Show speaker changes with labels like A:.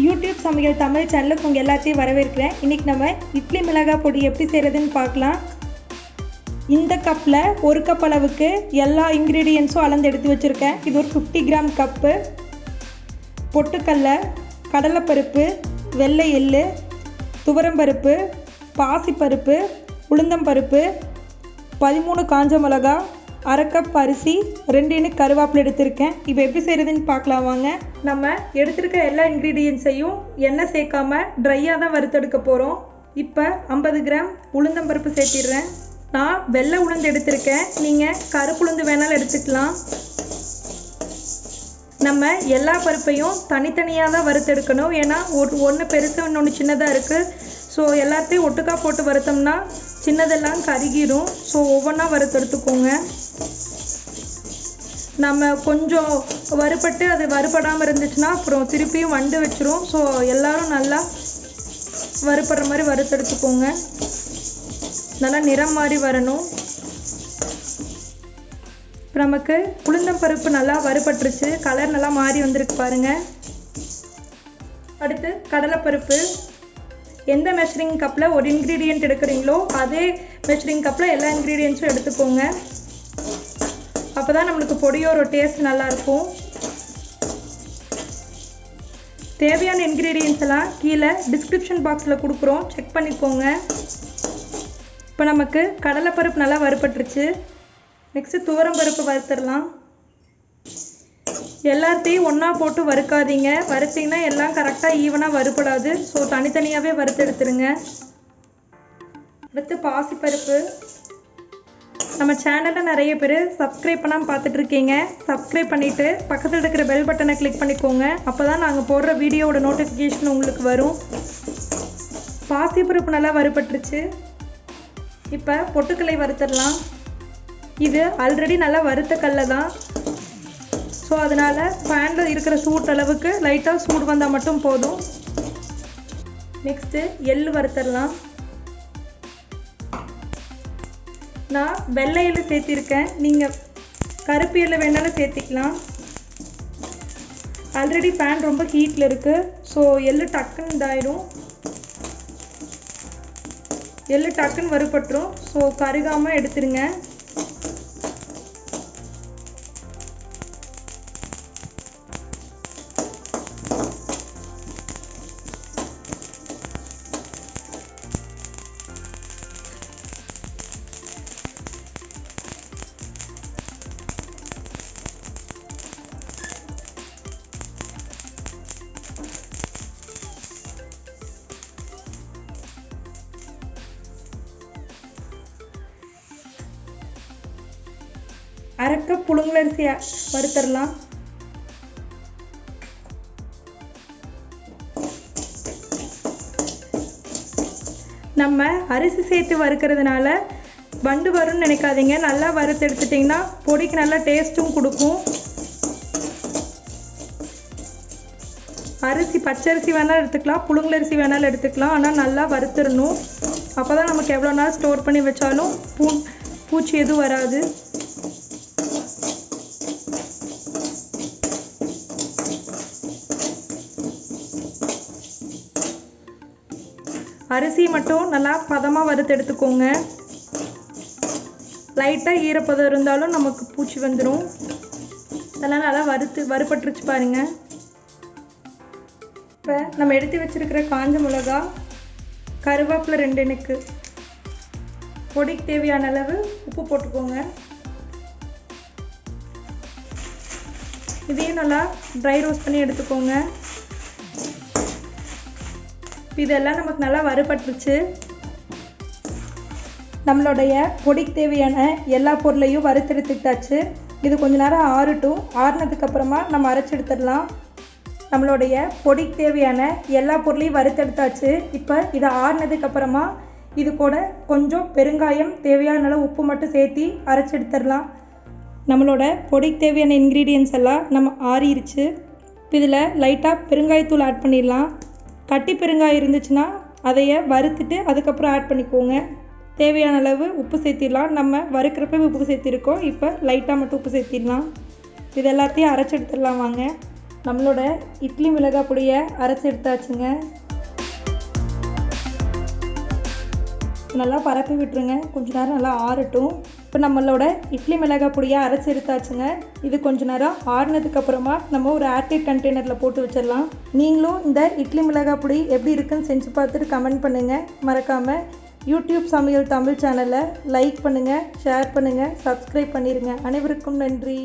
A: YouTube சமையல் தமிழ் சேனலுக்கு உங்கள் எல்லாத்தையும் வரவேற்கிறேன். இன்றைக்கி நம்ம இட்லி மிளகாய் பொடி எப்படி செய்கிறதுன்னு பார்க்கலாம். இந்த கப்பில் 1 கப் அளவுக்கு எல்லா இன்க்ரீடியன்ஸும் அளந்து எடுத்து வச்சுருக்கேன். இது ஒரு 50 கிராம் கப்பு. பொட்டுக்கடலை, கடலைப்பருப்பு, வெள்ளை எள்ளு, துவரம்பருப்பு, பாசிப்பருப்பு, உளுந்தம்பருப்பு, 13 காஞ்ச மிளகா, 1/2 கப் அரிசி, 2 இனி கருவேப்பிலை எடுத்திருக்கேன். இப்போ எப்படி செய்கிறதுன்னு பார்க்கலாம் வாங்க. நம்ம எடுத்துருக்க எல்லா இன்க்ரீடியன்ஸையும் எண்ணெய் சேர்க்காம ட்ரையாக தான் வறுத்தெடுக்க போகிறோம். இப்போ 50 கிராம் உளுந்தம்பருப்பு சேர்த்திடுறேன். நான் வெள்ளை உளுந்து எடுத்திருக்கேன், நீங்கள் கருப்பு உளுந்து வேணாலும் எடுத்துக்கலாம். நம்ம எல்லா பருப்பையும் தனித்தனியாக தான் வறுத்தெடுக்கணும். ஏன்னா ஒன்று பெருசு இன்னொன்று சின்னதாக இருக்குது. ஸோ எல்லாத்தையும் ஒட்டுக்கா போட்டு வறுத்தோம்னா சின்னதெல்லாம் கருகிடும். ஸோ ஒவ்வொன்றா வறுத்தெடுத்துக்கோங்க. நம்ம கொஞ்சம் வறுபட்டு அது வறுபடாமல் இருந்துச்சுன்னா அப்புறம் திருப்பியும் வண்டு வச்சிரும். ஸோ எல்லோரும் நல்லா வறுபடுற மாதிரி வறுத்தெடுத்துக்கோங்க. நல்லா நிறம் மாதிரி வரணும். இப்போ நமக்கு உளுந்தம்பருப்பு நல்லா வறுபட்டுருச்சு, கலர் நல்லா மாறி வந்திருக்கு பாருங்கள். அடுத்து கடலைப்பருப்பு. எந்த மெஷரிங் கப்பில் ஒரு இன்க்ரீடியண்ட் எடுக்கிறீங்களோ அதே மெஷரிங் கப்பில் எல்லா இன்க்ரீடியன்ஸும் எடுத்துக்கோங்க. அப்போ தான் நம்மளுக்கு பொடியோட டேஸ்ட் நல்லாயிருக்கும். தேவையான இன்க்ரீடியன்ஸ் எல்லாம் கீழே டிஸ்கிரிப்ஷன் பாக்ஸில் கொடுக்குறோம், செக் பண்ணிக்கோங்க. இப்போ நமக்கு கடலைப்பருப்பு நல்லா வறுபட்டுருச்சு. நெக்ஸ்ட்டு துவரம்பருப்பு வறுத்துடலாம். எல்லாத்தையும் ஒன்றா போட்டு வறுக்காதீங்க. வறுத்திங்கன்னா எல்லாம் கரெக்டாக ஈவனாக வறுபடாது. ஸோ தனித்தனியாகவே வறுத்து எடுத்துருங்க. அடுத்து பாசிப்பருப்பு. நம்ம சேனலில் நிறைய பேர் சப்ஸ்கிரைப் பண்ணாமல் பார்த்துட்ருக்கீங்க. சப்ஸ்கிரைப் பண்ணிவிட்டு பக்கத்தில் இருக்கிற பெல் பட்டனை கிளிக் பண்ணிக்கோங்க. அப்போ தான் நாங்கள் போடுற வீடியோவோட நோட்டிஃபிகேஷன் உங்களுக்கு வரும். பாசிப்பருப்பு நல்லா வறுபட்டுருச்சு. இப்போ பொட்டுக்கடலை வறுத்துடலாம். இது ஆல்ரெடி நல்லா வறுத்த கடலை தான். ஸோ அதனால் பேனில் இருக்கிற சூட் அளவுக்கு லைட்டாக சூடு வந்தால் மட்டும் போதும். நெக்ஸ்ட்டு எள்ளு வறுத்துடலாம். நான் வெள்ளை எள்ளு சேர்த்திருக்கேன், நீங்கள் கருப்பு எள்ளு வேணாலும் சேர்த்திக்கலாம். ஆல்ரெடி பேன் ரொம்ப ஹீட்டில் இருக்குது. ஸோ எள்ளு டக்குன்னு இதாயிடும். எள்ளு டக்குன்னு வறுபட்டுரும். ஸோ கருகாமல் எடுத்துருங்க. அரை கப் புழுங்கலரிசி வறுத்தரலாம். நம்ம அரிசி சேர்த்து வறுக்கிறதுனால வண்டு வரும்னு நினைக்காதீங்க. நல்லா வறுத்து எடுத்துட்டிங்கன்னா பொடிக்கு நல்லா டேஸ்ட்டும் கொடுக்கும். அரிசி பச்சரிசி வேணாலும் எடுத்துக்கலாம், புழுங்கலரிசி வேணாலும் எடுத்துக்கலாம். ஆனால் நல்லா வறுத்துடணும். அப்போ தான் நமக்கு எவ்வளோ நாள் ஸ்டோர் பண்ணி வச்சாலும் பூச்சி எதுவும் வராது. அரிசி மட்டும் நல்லா பதமாக வறுத்து எடுத்துக்கோங்க. லைட்டாக ஈரப்பதம் இருந்தாலும் நமக்கு பூச்சி வந்துடும். அதெல்லாம் நல்லா வறுபட்டுருச்சு பாருங்கள். இப்போ நம்ம எடுத்து வச்சுருக்கிற காஞ்ச மிளகா, கருவேப்பிலை 2 இனுக்கு, பொடிக்கு தேவையான அளவு உப்பு போட்டுக்கோங்க. இதையும் நல்லா ட்ரை ரோஸ்ட் பண்ணி எடுத்துக்கோங்க. இதெல்லாம் நமக்கு நல்லா வறுபட்டுருச்சு. நம்மளுடைய பொடிக்கு தேவையான எல்லா பொருளையும் வறுத்தெடுத்துட்டாச்சு. இது கொஞ்ச நேரம் ஆறட்டும். ஆறுனதுக்கப்புறமா நம்ம அரைச்சி எடுத்துடலாம். நம்மளுடைய பொடிக்கு தேவையான எல்லா பொருளையும் வறுத்தெடுத்தாச்சு. இப்போ இதை ஆறுனதுக்கப்புறமா இது கூட கொஞ்சம் பெருங்காயம், தேவையான அளவு உப்பு மட்டும் சேர்த்து அரைச்சி எடுத்துடலாம். நம்மளோட பொடிக்கு தேவையான இன்க்ரீடியன்ஸ் எல்லாம் நம்ம ஆறிடுச்சு. இதில் லைட்டாக பெருங்காயத்தூள் ஆட் பண்ணிடலாம். கட்டி பெருங்காயம் இருந்துச்சுன்னா அதையை வறுத்துட்டு அதுக்கப்புறம் ஆட் பண்ணிக்கோங்க. தேவையான அளவு உப்பு சேர்த்திடலாம். நம்ம வறுக்கிறப்ப உப்பு சேர்த்திருக்கோம். இப்போ லைட்டாக மட்டும் உப்பு சேர்த்திடலாம். இது எல்லாத்தையும் அரைச்சி எடுத்துடலாம் வாங்க. நம்மளோட இட்லி மிளகாய் பொடியை அரைச்சி எடுத்தாச்சுங்க. நல்லா பரப்பி விட்டுருங்க. கொஞ்ச நேரம் நல்லா ஆறட்டும். இப்போ நம்மளோட இட்லி மிளகாய் பொடியை அரைச்சி எடுத்தாச்சுங்க. இது கொஞ்ச நேரம் ஆறுனதுக்கப்புறமா நம்ம ஒரு ஏர்டைட் கண்டெய்னரில் போட்டு வச்சிடலாம். நீங்களும் இந்த இட்லி மிளகாய் பொடி எப்படி இருக்குன்னு செஞ்சு பார்த்துட்டு கமெண்ட் பண்ணுங்கள். மறக்காமல் யூடியூப் சமையல் தமிழ் சேனலை லைக் பண்ணுங்கள், ஷேர் பண்ணுங்கள், சப்ஸ்கிரைப் பண்ணிடுங்க. அனைவருக்கும் நன்றி.